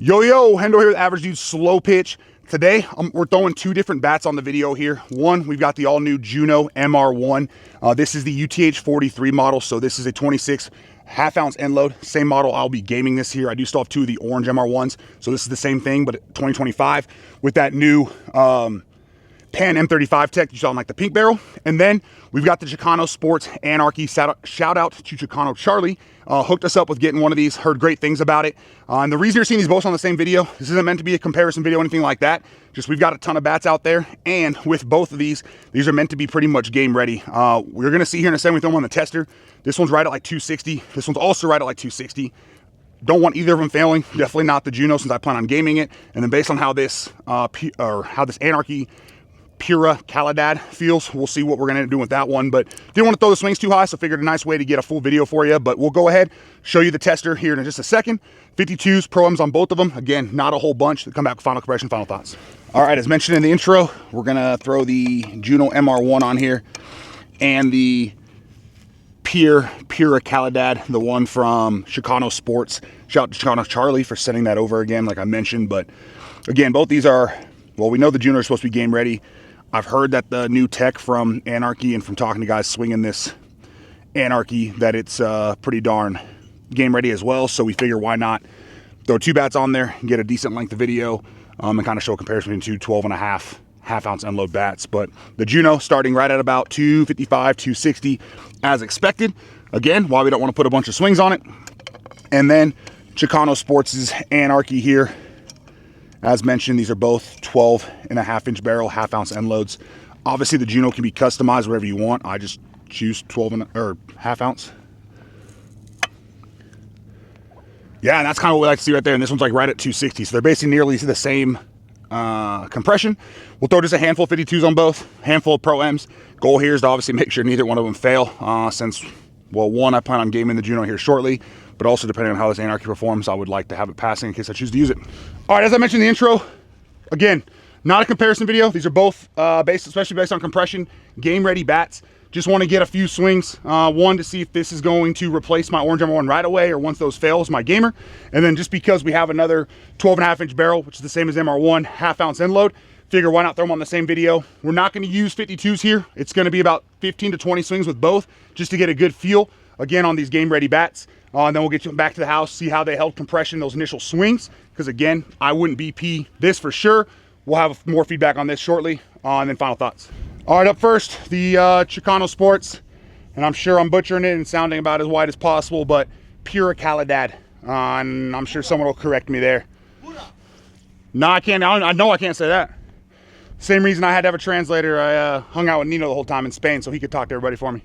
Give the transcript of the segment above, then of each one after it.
Yo, Hendo here with Average Dude Slow-Pitch. Today, we're throwing two different bats on the video here. One, we've got the all-new Juno MR1. This is the UTH-43 model, so this is a 26 half-ounce end load. Same model I'll be gaming this year. I do still have two of the orange MR1s, so this is the same thing, but 2025 with that new Pan M35 tech you saw in like the pink barrel. And then we've got the Chicano Sports Anarchy. Shout out to Chicano Charlie. Hooked us up with getting one of these, heard great things about it. And the reason you're seeing these both on the same video, this isn't meant to be a comparison video or anything like that. Just we've got a ton of bats out there. And with both of these are meant to be pretty much game ready. We're going to see here in a second, we throw them on the tester. This one's right at like 260. This one's also right at like 260. Don't want either of them failing. Definitely not the Juno since I plan on gaming it. And then based on how this Anarchy Pura Calidad feels, we'll see what we're gonna do with that one, but didn't want to throw the swings too high, so figured a nice way to get a full video for you. But we'll go ahead, show you the tester here in just a second. 52s, Pro M's on both of them. Again, not a whole bunch. Come back with final compression, final thoughts. All right, as mentioned in the intro, we're gonna throw the Juno MR1 on here and the Pura Calidad, the one from Chicano Sports. Shout out to Chicano Charlie for sending that over again, like I mentioned. But again, both these are, well, we know the Juno are supposed to be game ready. I've heard that the new tech from Anarchy and from talking to guys swinging this Anarchy that it's pretty darn game ready as well. So we figure why not throw two bats on there and get a decent length of video and kind of show a comparison between two 12.5 half-ounce unload bats. But the Juno starting right at about 255, 260 as expected. Again, why we don't want to put a bunch of swings on it. And then Chicano Sports' Anarchy here. As mentioned, these are both 12.5-inch barrel, half-ounce end loads. Obviously, the Juno can be customized whatever you want. I just choose 12 or half-ounce. Yeah, and that's kind of what we like to see right there. And this one's like right at 260, so they're basically nearly the same compression. We'll throw just a handful of 52s on both, handful of Pro M's. Goal here is to obviously make sure neither one of them fail. Since, well, one, I plan on gaming the Juno here shortly, but also depending on how this Anarchy performs, I would like to have it passing in case I choose to use it. All right, as I mentioned in the intro, again, not a comparison video. These are both especially based on compression, game-ready bats. Just want to get a few swings. One, to see if this is going to replace my orange MR1 right away, or once those fails, my gamer. And then just because we have another 12.5-inch barrel, which is the same as MR1, half-ounce end load, figure why not throw them on the same video. We're not going to use 52s here. It's going to be about 15 to 20 swings with both, just to get a good feel, again, on these game-ready bats. And then we'll get you back to the house, see how they held compression, those initial swings. Because again, I wouldn't BP this for sure. We'll have more feedback on this shortly. And then final thoughts. All right, up first, the Chicano Sports. And I'm sure I'm butchering it and sounding about as wide as possible, but Pura Calidad. And I'm sure someone will correct me there. No, I can't. I know I can't say that. Same reason I had to have a translator. I hung out with Nino the whole time in Spain so he could talk to everybody for me.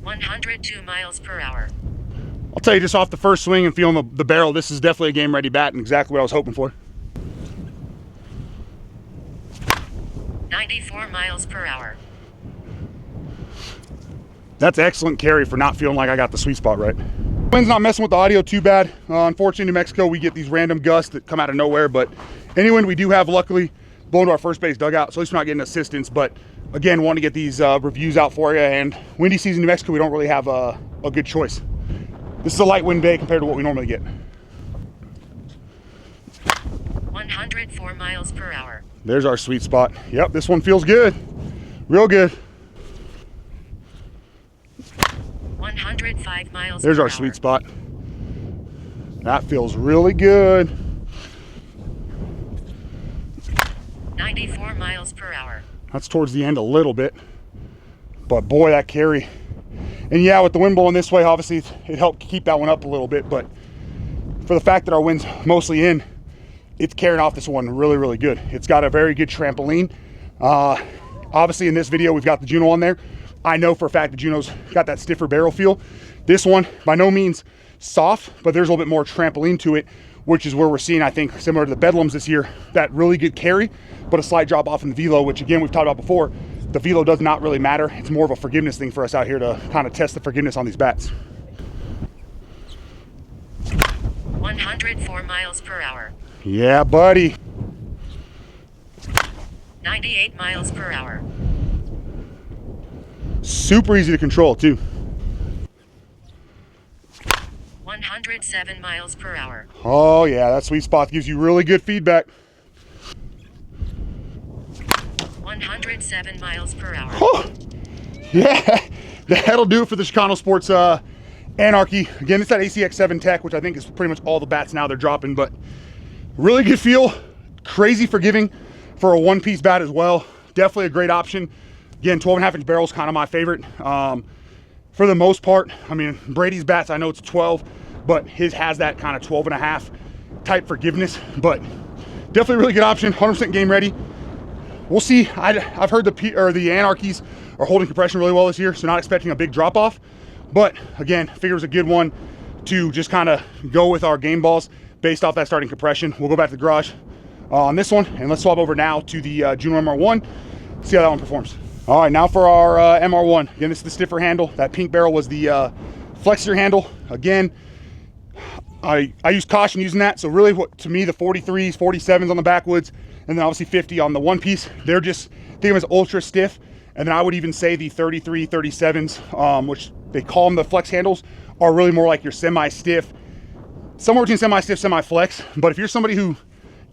102 miles per hour. I'll tell you just off the first swing and feeling the barrel, this is definitely a game-ready bat and exactly what I was hoping for. 94 miles per hour. That's excellent carry for not feeling like I got the sweet spot right. Wind's not messing with the audio too bad. Unfortunately, in New Mexico, we get these random gusts that come out of nowhere, but any wind we do have, luckily, blowing to our first base dugout, so at least we're not getting assistance. But again, want to get these reviews out for you. And windy season in New Mexico, we don't really have a good choice. This is a light wind day compared to what we normally get. 104 miles per hour. There's our sweet spot. Yep, this one feels good. Real good. 105 miles There's per our hour. sweet spot. That feels really good. 94 miles per hour. That's towards the end a little bit. But boy, that carry. And yeah, with the wind blowing this way, obviously it helped keep that one up a little bit, but for the fact that our wind's mostly in, it's carrying off this one really, really good. It's got a very good trampoline. Obviously in this video, we've got the Juno on there. I know for a fact the Juno's got that stiffer barrel feel. This one, by no means soft, but there's a little bit more trampoline to it, which is where we're seeing, I think, similar to the Bedlams this year, that really good carry, but a slight drop off in the velo, which again, we've talked about before. The velo does not really matter. It's more of a forgiveness thing for us out here to kind of test the forgiveness on these bats. 104 miles per hour. Yeah, buddy. 98 miles per hour. Super easy to control too. 107 miles per hour. Oh yeah, that sweet spot gives you really good feedback. 107 miles per hour. Oh, yeah, that'll do it for the Chicano Sports Anarchy. Again, it's that ACX7 tech, which I think is pretty much all the bats now they're dropping, but really good feel, crazy forgiving for a one-piece bat as well. Definitely a great option. Again, 12.5-inch barrel is kind of my favorite. For the most part, I mean, Brady's bats, I know it's 12, but his has that kind of 12.5 type forgiveness, but definitely a really good option, 100% game ready. We'll see. I've heard the Anarchies are holding compression really well this year, so not expecting a big drop off. But again, figure it was a good one to just kind of go with our game balls based off that starting compression. We'll go back to the garage on this one, and let's swap over now to the Juno MR1, see how that one performs. All right, now for our MR1. Again, this is the stiffer handle. That pink barrel was the flexor handle. Again, I use caution using that. So really, to me, the 43s, 47s on the backwoods, and then obviously 50 on the one piece, they're just, think of them as ultra stiff. And then I would even say the 33, 37s, which they call them the flex handles, are really more like your semi-stiff, somewhere between semi-stiff, semi-flex. But if you're somebody who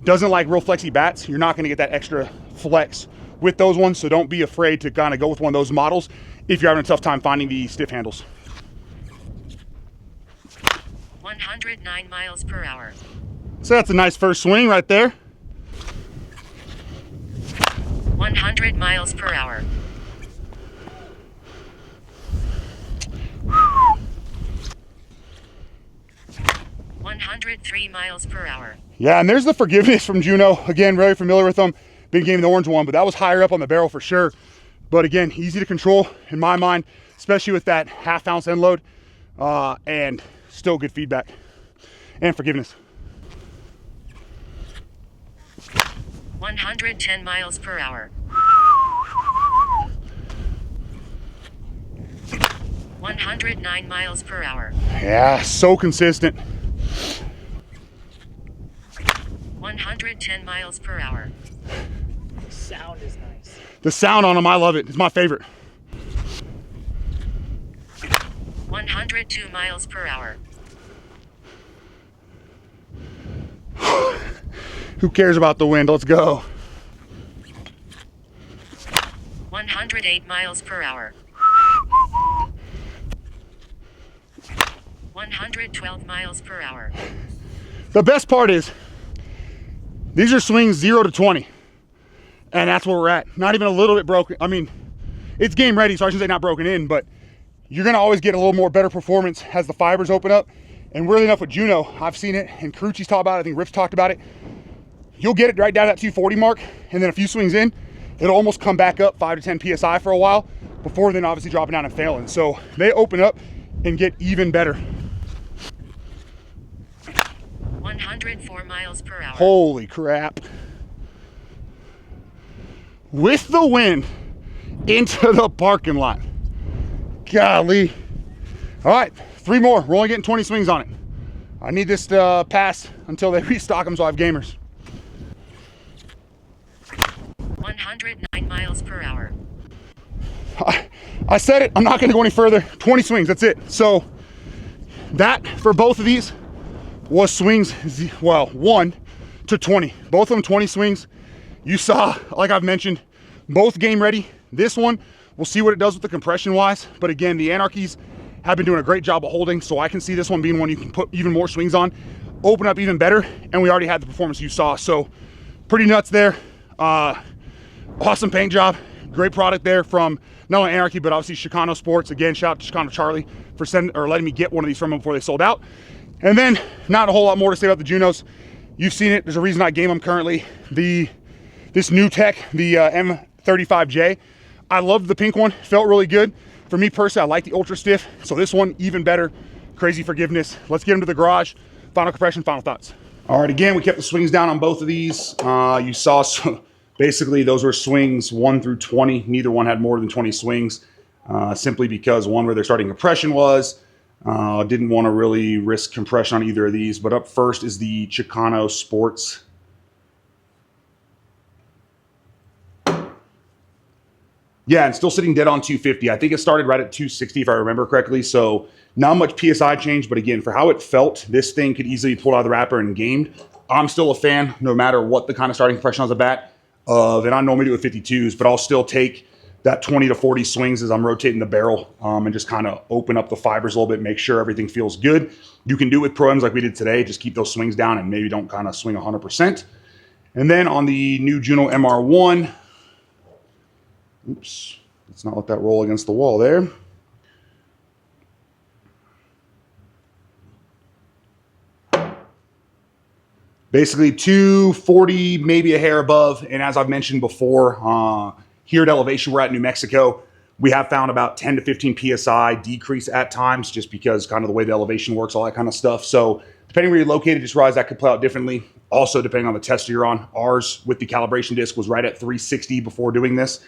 doesn't like real flexy bats, you're not gonna get that extra flex with those ones. So don't be afraid to kind of go with one of those models if you're having a tough time finding the stiff handles. 109 miles per hour. So that's a nice first swing right there. 100 miles per hour. 103 miles per hour. Yeah, and there's the forgiveness from Juno. Again, very familiar with them. Been gaming the orange one, but that was higher up on the barrel for sure. But again, easy to control in my mind, especially with that half-ounce end load, and still good feedback and forgiveness. 110 miles per hour. 109 miles per hour. Yeah, so consistent. 110 miles per hour. The sound is nice. The sound on them, I love it. It's my favorite. 102 miles per hour. Who cares about the wind? Let's go. 108 miles per hour. 112 miles per hour. The best part is, these are swings 0 to 20. And that's where we're at. Not even a little bit broken. I mean, it's game ready, so I shouldn't say not broken in, but you're gonna always get a little more better performance as the fibers open up. And weirdly enough with Juno, I've seen it, and Carucci's talked about it, I think Rip's talked about it. You'll get it right down to that 240 mark, and then a few swings in, it'll almost come back up 5 to 10 PSI for a while, before then obviously dropping down and failing. So they open up and get even better. 104 miles per hour. Holy crap. With the wind into the parking lot. Golly. All right, 3 more. We're only getting 20 swings on it. I need this to pass until they restock them so I have gamers. 109 miles per hour. I said it, I'm not gonna go any further. 20 swings, that's it. So that for both of these was swings, well, 1 to 20. Both of them 20 swings. You saw, like I've mentioned, both game ready. This one, we'll see what it does with the compression wise. But again, the Anarchies have been doing a great job of holding, so I can see this one being one you can put even more swings on, open up even better, and we already had the performance you saw. So pretty nuts there. Awesome paint job. Great product there from not only Anarchy, but obviously Chicano Sports. Again, shout out to Chicano Charlie for letting me get one of these from them before they sold out. And then not a whole lot more to say about the Junos. You've seen it. There's a reason I game them currently. This new tech, the M35J. I loved the pink one. Felt really good. For me personally, I like the ultra stiff. So this one, even better. Crazy forgiveness. Let's get them to the garage. Final compression, final thoughts. All right, again, we kept the swings down on both of these. You saw, basically those were swings 1 through 20. Neither one had more than 20 swings, simply because one where their starting compression was. Didn't want to really risk compression on either of these. But up first is the Chicano Sports. Yeah, and still sitting dead on 250. I think it started right at 260 if I remember correctly. So not much PSI change, but again, for how it felt, this thing could easily be pulled out of the wrapper and gamed. I'm still a fan, no matter what the kind of starting compression on the bat. And I normally do with 52s, but I'll still take that 20 to 40 swings as I'm rotating the barrel and just kind of open up the fibers a little bit, make sure everything feels good. You can do it with Pro Ms like we did today. Just keep those swings down and maybe don't kind of swing 100%. And then on the new Juno MR1, oops, let's not let that roll against the wall there. Basically 240, maybe a hair above. And as I've mentioned before, here at elevation, we're at New Mexico. We have found about 10 to 15 PSI decrease at times just because kind of the way the elevation works, all that kind of stuff. So depending where you're located, just realize that could play out differently. Also, depending on the tester you're on, ours with the calibration disc was right at 360 before doing this,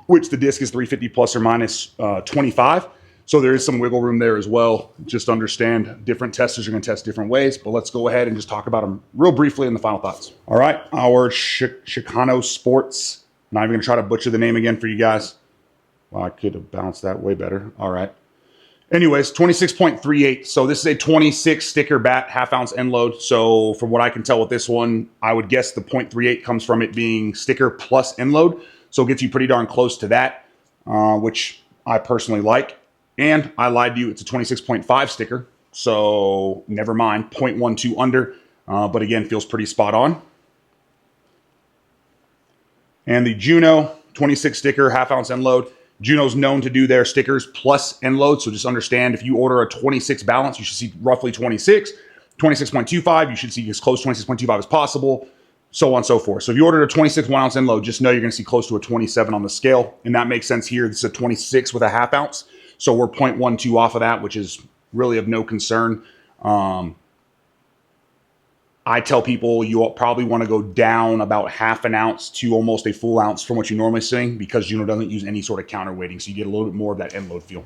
which the disc is 350 plus or minus 25. So there is some wiggle room there as well. Just understand different testers are going to test different ways, but let's go ahead and just talk about them real briefly in the final thoughts. All right, our Chicano Sports. Not even going to try to butcher the name again for you guys. Well, I could have bounced that way better. All right. Anyways, 26.38. So this is a 26 sticker bat, half-ounce end load. So from what I can tell with this one, I would guess the 0.38 comes from it being sticker plus end load. So it gets you pretty darn close to that, which I personally like. And I lied to you, it's a 26.5 sticker. So never mind, 0.12 under. But again, feels pretty spot on. And the Juno 26 sticker, half-ounce end load. Juno's known to do their stickers plus end load. So just understand if you order a 26 balance, you should see roughly 26. 26.25, you should see as close to 26.25 as possible, so on and so forth. So if you ordered a 26 1-ounce end load, just know you're going to see close to a 27 on the scale. And that makes sense here. This is a 26 with a half-ounce. So we're 0.12 off of that, which is really of no concern. I tell people you probably want to go down about half an ounce to almost a full ounce from what you normally see because Juno doesn't use any sort of counterweighting. So you get a little bit more of that end load feel.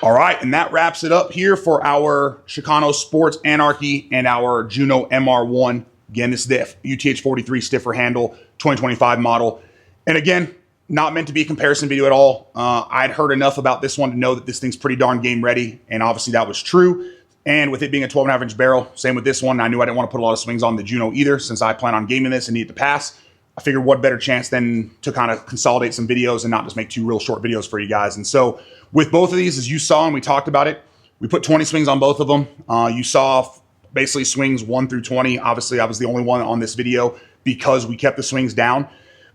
All right, and that wraps it up here for our Chicano Sports Anarchy and our Juno MR1. Again, this is the UTH 43 stiffer handle 2025 model. And again, not meant to be a comparison video at all. I'd heard enough about this one to know that this thing's pretty darn game ready. And obviously that was true. And with it being a 12.5 inch barrel, same with this one. I knew I didn't want to put a lot of swings on the Juno either since I plan on gaming this and need it to pass. I figured what better chance than to kind of consolidate some videos and not just make two real short videos for you guys. And so with both of these, as you saw and we talked about it, we put 20 swings on both of them. You saw basically swings 1 through 20. Obviously, I was the only one on this video because we kept the swings down.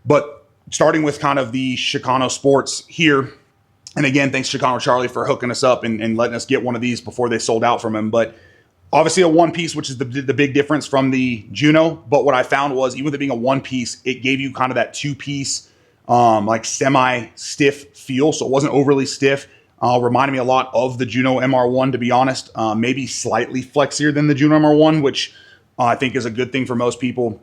But starting with kind of the Chicano Sports here, and again, thanks Chicano Charlie for hooking us up and letting us get one of these before they sold out from him. But obviously a one piece, which is the big difference from the Juno. But what I found was even with it being a one piece, it gave you kind of that two piece, like semi-stiff feel. So it wasn't overly stiff. Reminded me a lot of the Juno MR1, to be honest. Maybe slightly flexier than the Juno MR1, which I think is a good thing for most people.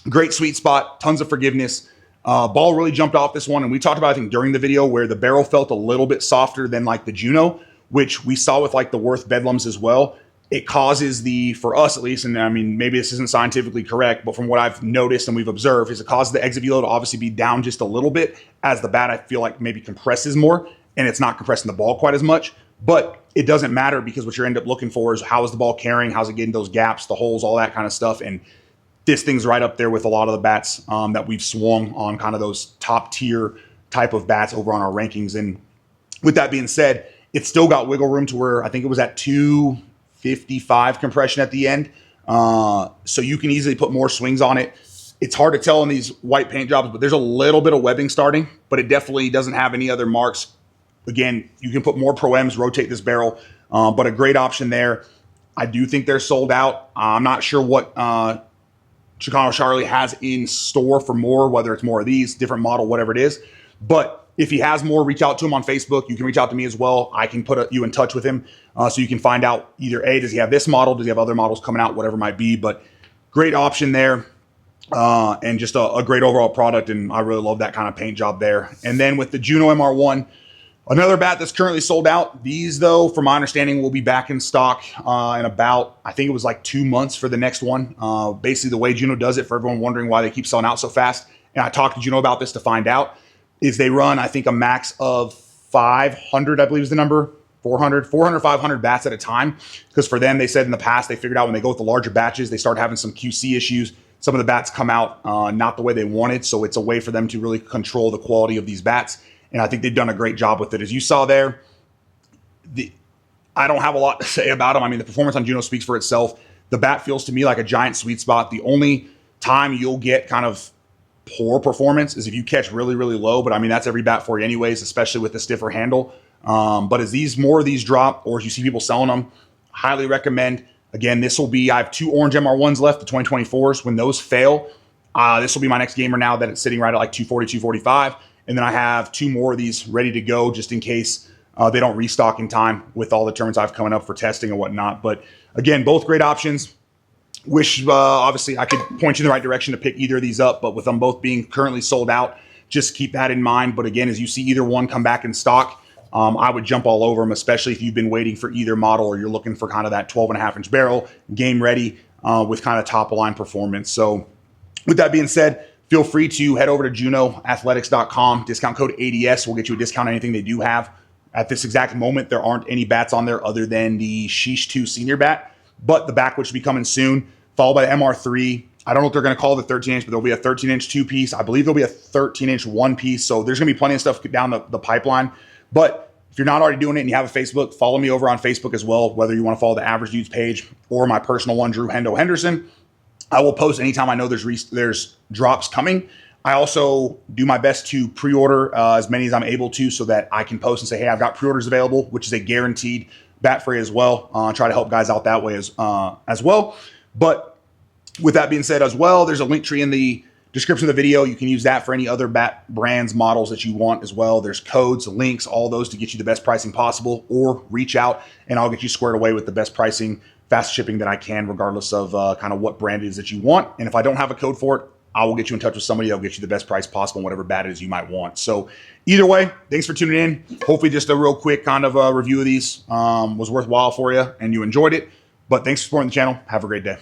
Great sweet spot, tons of forgiveness. Ball really jumped off this one, and we talked about, I think, during the video where the barrel felt a little bit softer than like the Juno, which we saw with like the Worth Bedlams as well. It causes for us at least, and I mean, maybe this isn't scientifically correct, but from what I've noticed and we've observed, is it causes the exit velo to obviously be down just a little bit as the bat, I feel like, maybe compresses more, and it's not compressing the ball quite as much. But it doesn't matter because what you end up looking for is how is the ball carrying, how's it getting those gaps, the holes, all that kind of stuff. And this thing's right up there with a lot of the bats that we've swung on, kind of those top tier type of bats over on our rankings. And with that being said, it's still got wiggle room to where I think it was at 255 compression at the end. So you can easily put more swings on it. It's hard to tell in these white paint jobs, but there's a little bit of webbing starting, but it definitely doesn't have any other marks. Again, you can put more Pro Ms, rotate this barrel, but a great option there. I do think they're sold out. I'm not sure what Chicano Charlie has in store for more, whether it's more of these, different model, whatever it is. But if he has more, reach out to him on Facebook. You can reach out to me as well. I can put you in touch with him so you can find out either A, does he have this model? Does he have other models coming out? Whatever it might be. But great option there and just a great overall product. And I really love that kind of paint job there. And then with the Juno MR1, another bat that's currently sold out. These, though, from my understanding, will be back in stock in about, I think it was like 2 months for the next one. Basically, the way Juno does it, for everyone wondering why they keep selling out so fast. And I talked to Juno about this to find out. is they run, I think, a max of 500, I believe is the number, 400, 500 bats at a time. Because for them, they said in the past, they figured out when they go with the larger batches, they start having some QC issues. Some of the bats come out not the way they wanted. So it's a way for them to really control the quality of these bats. And I think they've done a great job with it. As you saw there, I don't have a lot to say about them. I mean, the performance on Juno speaks for itself. The bat feels to me like a giant sweet spot. The only time you'll get kind of poor performance is if you catch really, really low. But I mean, that's every bat for you anyways, especially with the stiffer handle. But as more of these drop, or as you see people selling them, highly recommend. Again, this will be, I have 2 orange MR1s left, the 2024s. When those fail, this will be my next gamer now that it's sitting right at like 240, 245. And then I have 2 more of these ready to go just in case they don't restock in time with all the tournaments I have coming up for testing and whatnot. But again, both great options. Wish, obviously, I could point you in the right direction to pick either of these up, but with them both being currently sold out, just keep that in mind. But again, as you see either one come back in stock, I would jump all over them, especially if you've been waiting for either model or you're looking for kind of that 12.5-inch barrel, game ready with kind of top-of-line performance. So with that being said, feel free to head over to junoathletics.com. Discount code ADS will get you a discount on anything they do have. At this exact moment, there aren't any bats on there other than the Sheesh 2 senior bat, but the back which will be coming soon, followed by the MR3. I don't know what they're going to call the 13-inch, but there'll be a 13-inch 2-piece. I believe there'll be a 13-inch 1-piece. So there's going to be plenty of stuff down the pipeline. But if you're not already doing it and you have a Facebook, follow me over on Facebook as well, whether you want to follow the Average Dudes page or my personal one, Drew Hendo Henderson. I will post anytime I know there's drops coming. I also do my best to pre-order as many as I'm able to so that I can post and say, hey, I've got pre-orders available, which is a guaranteed bat for you as well. Try to help guys out that way as well. But with that being said as well, there's a link tree in the description of the video. You can use that for any other bat brands, models that you want as well. There's codes, links, all those to get you the best pricing possible, or reach out and I'll get you squared away with the best pricing, fast shipping that I can, regardless of kind of what brand it is that you want. And if I don't have a code for it, I will get you in touch with somebody that'll get you the best price possible on whatever bat it is you might want. So either way, thanks for tuning in. Hopefully just a real quick kind of review of these was worthwhile for you and you enjoyed it. But thanks for supporting the channel. Have a great day.